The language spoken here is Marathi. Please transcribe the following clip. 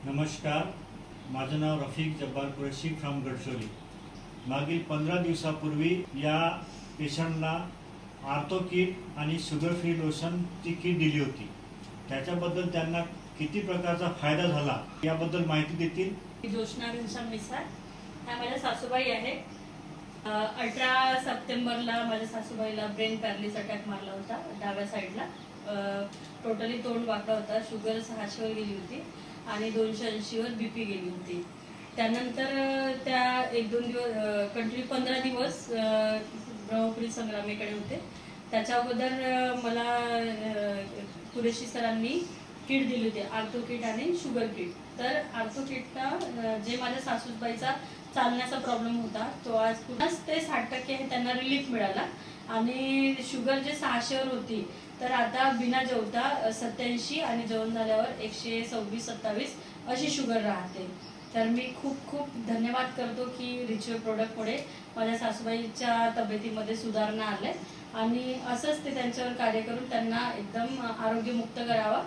नमस्कार, माझं नाव रफिक जब्बार कुरैशी फ्रॉम गडचिरोली। मागील 15 दिवसापूर्वी या पेशंटला आर्थो किट आणि शुगर फ्री लोशनची किट दिली होती। त्याच्याबद्दल त्यांना किती प्रकारचा फायदा झाला याबद्दल माहिती देतील। जोशना घनश्याम मिसाळ ह्या माझ्या सासूबाई आहेत। 18 सप्टेंबरला माझ्या सासूबाईला ब्रेन पॅरालिस अटॅक मारला होता डाव्या साईडला। टोटली तोंड वाकडा होता, शुगर 600 वर गेली होती आणि 280 वर बीपी गेली होती। त्यानंतर त्या 1-2 दिवस कंटिन्यू 15 दिवस ब्रह्मपुरी संग्रामीकडे होते। त्याच्या अगोदर मला कुरेशी सरांनी किट दिली होती, आर्थो किट आणि शुगर किट। तर आर्थो किटला जे माझ्या सासूबाईचा चालण्याचा प्रॉब्लेम होता तो आज पुन्हा ते 60% आहे, त्यांना रिलीफ मिळाला। आणि शुगर जे 600 वर होती तर आता बिना जेवता 87 आणि जेवण झाल्यावर 126-27 अशी शुगर राहते। तर मी खूप खूप धन्यवाद करतो की रिच्युअल प्रोडक्टमुळे माझ्या सासूबाईच्या तब्येतीमध्ये सुधारणा आली आणि असंच ते त्यांच्यावर कार्य करून त्यांना एकदम आरोग्यमुक्त करावा।